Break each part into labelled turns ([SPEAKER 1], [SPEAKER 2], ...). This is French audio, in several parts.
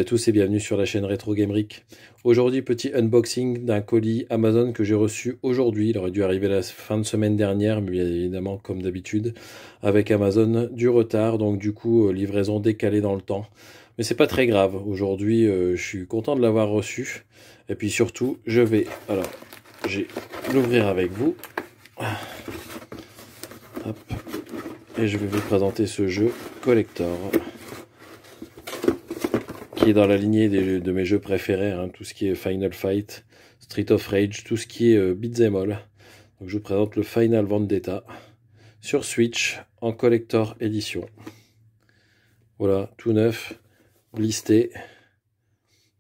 [SPEAKER 1] tous et bienvenue sur la chaîne Retro Gameric. Aujourd'hui, petit unboxing d'un colis Amazon que j'ai reçu aujourd'hui. Il aurait dû arriver la fin de semaine dernière, mais bien évidemment, comme d'habitude, avec Amazon, du retard. Donc du coup, livraison décalée dans le temps. Mais c'est pas très grave. Aujourd'hui, je suis content de l'avoir reçu. Et puis surtout, je vais l'ouvrir avec vous. Hop. Et je vais vous présenter ce jeu collector, qui est dans la lignée de mes jeux préférés, hein, tout ce qui est Final Fight, Street of Rage, tout ce qui est beat'em all. Donc je vous présente le Final Vendetta sur Switch en collector édition. Voilà, tout neuf, blisté.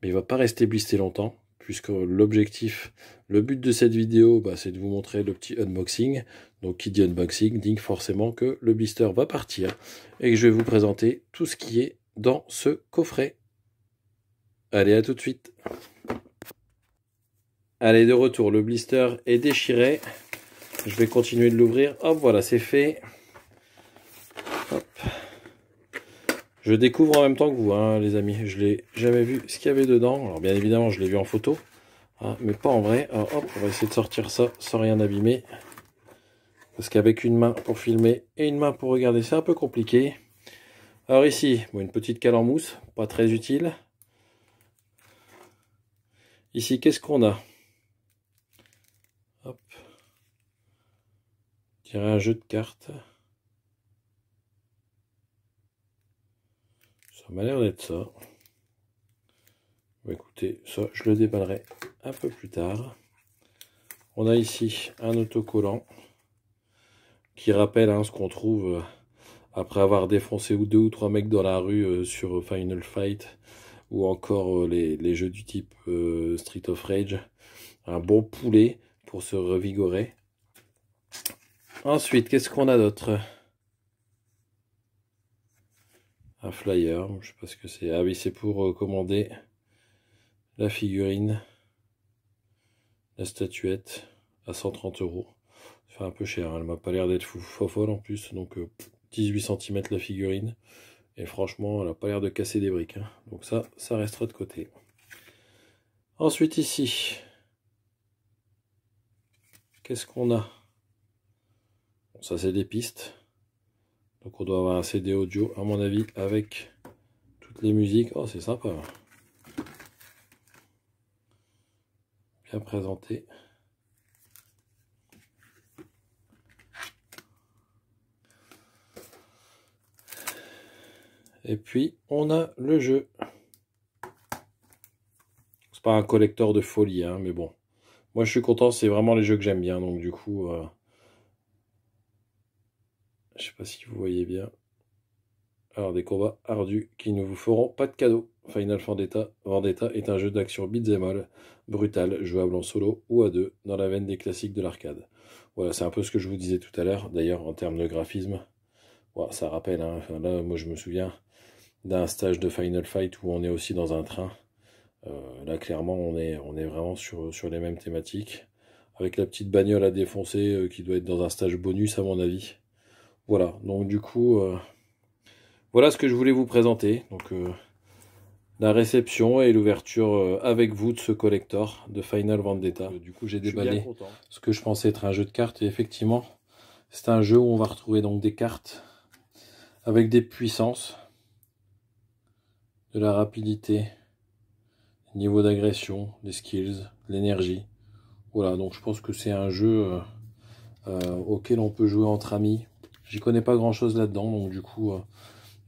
[SPEAKER 1] Mais il va pas rester blisté longtemps, puisque le but de cette vidéo, c'est de vous montrer le petit unboxing. Donc qui dit unboxing dit forcément que le blister va partir et que je vais vous présenter tout ce qui est dans ce coffret. Allez, à tout de suite. Allez, de retour, le blister est déchiré. Je vais continuer de l'ouvrir. Hop, voilà, c'est fait. Hop. Je découvre en même temps que vous, hein, les amis. Je l'ai jamais vu ce qu'il y avait dedans. Alors, bien évidemment, je l'ai vu en photo, hein, mais pas en vrai. Alors, hop, on va essayer de sortir ça sans rien abîmer. Parce qu'avec une main pour filmer et une main pour regarder, c'est un peu compliqué. Alors ici, une petite cale en mousse, pas très utile. Ici, qu'est-ce qu'on a? Hop. Je dirais un jeu de cartes. Ça m'a l'air d'être ça. Écoutez, ça, je le déballerai un peu plus tard. On a ici un autocollant qui rappelle ce qu'on trouve après avoir défoncé 2 ou 3 mecs dans la rue sur Final Fight ou encore les jeux du type Street of Rage. Un bon poulet pour se revigorer. Ensuite, qu'est-ce qu'on a d'autre? Un flyer, je sais pas ce que c'est. Ah oui, c'est pour commander la figurine, la statuette à 130 €. Ça fait un peu cher, hein. Elle m'a pas l'air d'être folle en plus. Donc 18 cm la figurine. Et franchement, elle a pas l'air de casser des briques, hein. Donc ça restera de côté. Ensuite ici, qu'est-ce qu'on a? Bon, ça c'est des pistes. Donc on doit avoir un CD audio, à mon avis, avec toutes les musiques. Oh, c'est sympa. Bien présenté. Et puis, on a le jeu. C'est pas un collector de folie, hein, mais bon. Moi, je suis content, c'est vraiment les jeux que j'aime bien. Donc, du coup, je sais pas si vous voyez bien. Alors, des combats ardus qui ne vous feront pas de cadeau. Final Vendetta est un jeu d'action beat'em all, brutal, jouable en solo ou à deux, dans la veine des classiques de l'arcade. Voilà, c'est un peu ce que je vous disais tout à l'heure. D'ailleurs, en termes de graphisme, voilà, ça rappelle, hein. Enfin, là, moi, je me souviens d'un stage de Final Fight où on est aussi dans un train. Là, clairement, on est vraiment sur les mêmes thématiques. Avec la petite bagnole à défoncer qui doit être dans un stage bonus, à mon avis. Voilà, donc du coup, voilà ce que je voulais vous présenter. Donc, la réception et l'ouverture avec vous de ce collector de Final Vendetta. Du coup, j'ai déballé ce que je pensais être un jeu de cartes. Et effectivement, c'est un jeu où on va retrouver donc des cartes avec des puissances, de la rapidité, niveau d'agression, des skills, de l'énergie. Voilà, donc je pense que c'est un jeu auquel on peut jouer entre amis. J'y connais pas grand chose là-dedans, donc du coup,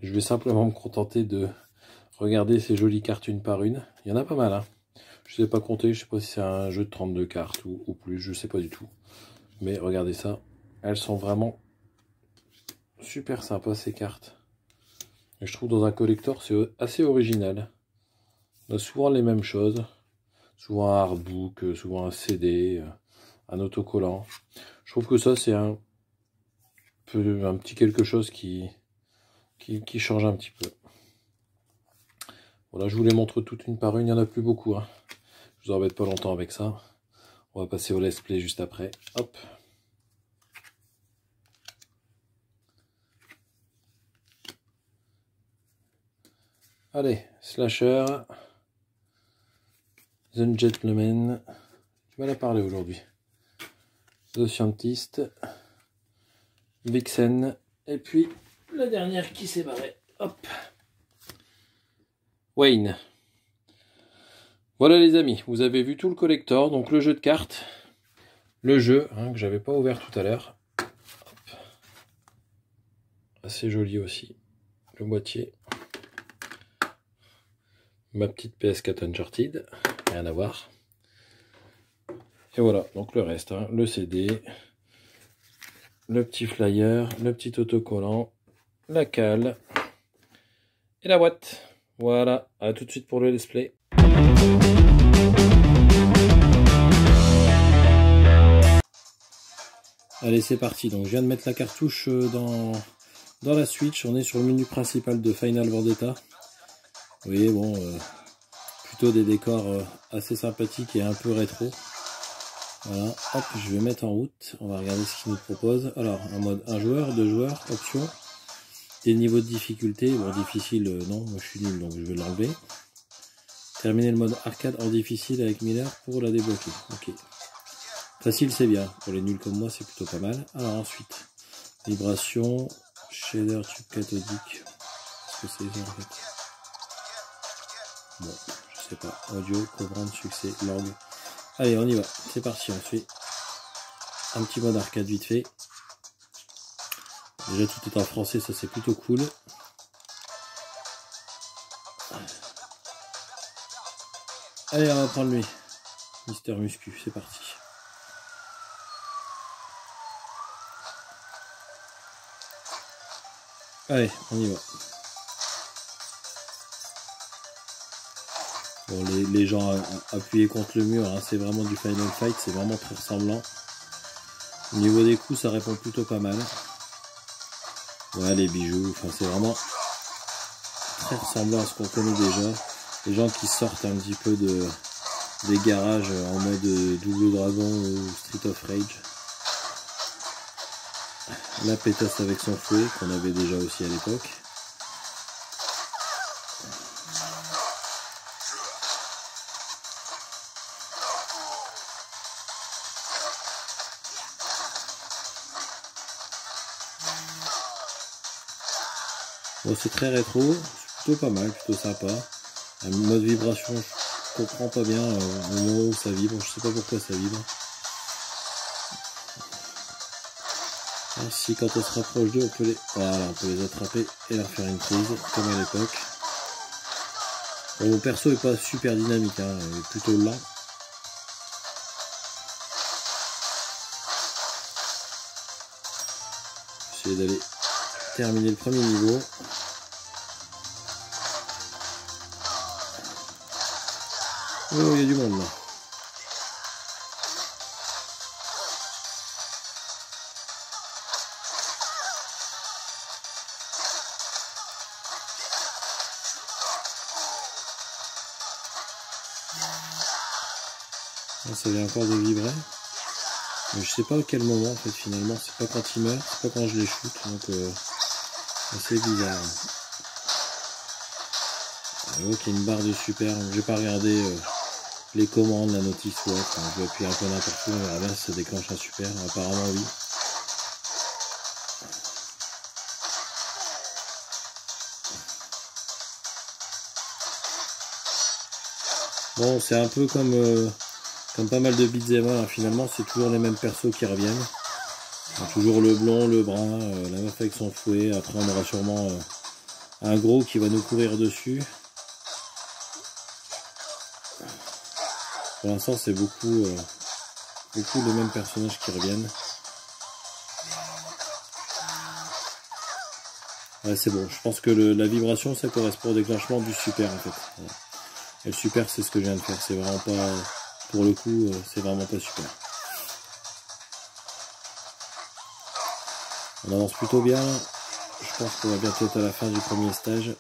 [SPEAKER 1] je vais simplement me contenter de regarder ces jolies cartes une par une. Il y en a pas mal, hein. Je sais pas compter, je sais pas si c'est un jeu de 32 cartes ou plus, je sais pas du tout. Mais regardez ça, elles sont vraiment super sympas ces cartes. Et je trouve dans un collector, c'est assez original. On a souvent les mêmes choses. Souvent un artbook, souvent un CD, un autocollant. Je trouve que ça, c'est un petit quelque chose qui change un petit peu. Voilà, je vous les montre toutes une par une. Il n'y en a plus beaucoup, hein. Je vous embête pas longtemps avec ça. On va passer au let's play juste après. Hop. Allez, Slasher, The Gentleman, tu vas la parler aujourd'hui. The Scientist, Vixen, et puis la dernière qui s'est barrée. Hop. Wayne. Voilà les amis, vous avez vu tout le collector, donc le jeu de cartes, le jeu que j'avais pas ouvert tout à l'heure. Assez joli aussi, le boîtier. Ma petite PS4 Uncharted, rien à voir. Et voilà, donc le reste, le CD, le petit flyer, le petit autocollant, la cale et la boîte. Voilà, à tout de suite pour le display. Allez, c'est parti. Donc je viens de mettre la cartouche dans la Switch. On est sur le menu principal de Final Vendetta. Vous voyez, bon, plutôt des décors assez sympathiques et un peu rétro. Voilà, hop, je vais mettre en route. On va regarder ce qu'il nous propose. Alors, un mode 1 joueur, 2 joueurs, option. Des niveaux de difficulté. Bon, difficile, non, moi je suis nul, donc je vais l'enlever. Terminer le mode arcade en difficile avec Miller pour la débloquer. Ok. Facile, c'est bien. Pour les nuls comme moi, c'est plutôt pas mal. Alors ensuite, vibration, shader, tube cathodique. Qu'est-ce que c'est ça en fait? Bon, je sais pas. Audio, commande, succès, langue. Allez, on y va. C'est parti, on fait un petit mode arcade vite fait. Déjà tout est en français, ça c'est plutôt cool. Allez, on va prendre lui. Mister Muscu, c'est parti. Allez, on y va. Bon, les gens appuyés contre le mur, c'est vraiment du Final Fight, c'est vraiment très ressemblant. Au niveau des coups, ça répond plutôt pas mal. Ouais, les bijoux, enfin c'est vraiment très ressemblant à ce qu'on connaît déjà. Les gens qui sortent un petit peu des garages en mode Double Dragon ou Street of Rage. La pétasse avec son fouet, qu'on avait déjà aussi à l'époque. Bon, c'est très rétro, c'est plutôt pas mal, plutôt sympa. Un mode vibration, je comprends pas bien au moment où ça vibre, je sais pas pourquoi ça vibre. Alors, si quand on se rapproche d'eux, voilà, on peut les attraper et leur faire une prise, comme à l'époque. Bon, mon perso est pas super dynamique, il est plutôt lent. Essayer d'aller terminer le premier niveau. Oh, il y a du monde là. Ça vient encore de vibrer. Mais je sais pas à quel moment en fait finalement. C'est pas quand il meurt, c'est pas quand je les shoot. Donc c'est bizarre. Je vois qu'il y a une barre de super. J'ai pas regardé les commandes, la notice ou autre. Je vais appuyer un peu n'importe où. On verra bien si ça déclenche un super. Apparemment oui. Bon, c'est un peu comme pas mal de beat'em up, finalement c'est toujours les mêmes persos qui reviennent. Toujours le blond, le brun, la meuf avec son fouet. Après on aura sûrement un gros qui va nous courir dessus. Pour l'instant c'est beaucoup de mêmes personnages qui reviennent. Ouais, c'est bon, je pense que la vibration ça correspond au déclenchement du super en fait. Voilà. Et le super c'est ce que je viens de faire, c'est vraiment pas, pour le coup c'est vraiment pas super. On avance plutôt bien, je pense qu'on va bientôt être à la fin du premier stage.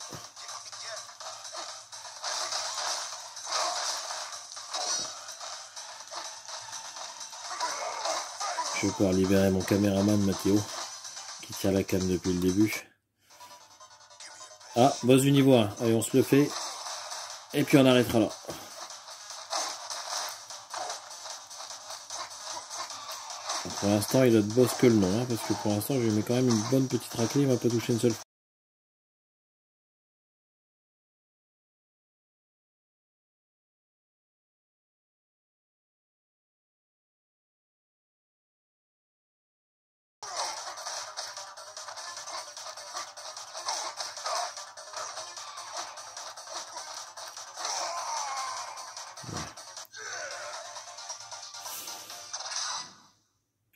[SPEAKER 1] Je vais pouvoir libérer mon caméraman Mathéo qui tient la cam depuis le début. Ah, boss du niveau 1. Allez, on se le fait. Et puis on arrêtera là. Pour l'instant, il a de boss que le nom, hein, parce que pour l'instant, je lui mets quand même une bonne petite raclée, il m'a pas touché une seule fois.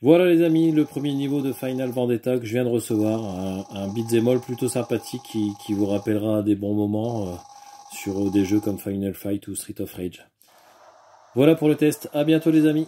[SPEAKER 1] Voilà les amis, le premier niveau de Final Vendetta que je viens de recevoir, un beat'em all plutôt sympathique qui vous rappellera des bons moments sur des jeux comme Final Fight ou Street of Rage. Voilà pour le test, à bientôt les amis.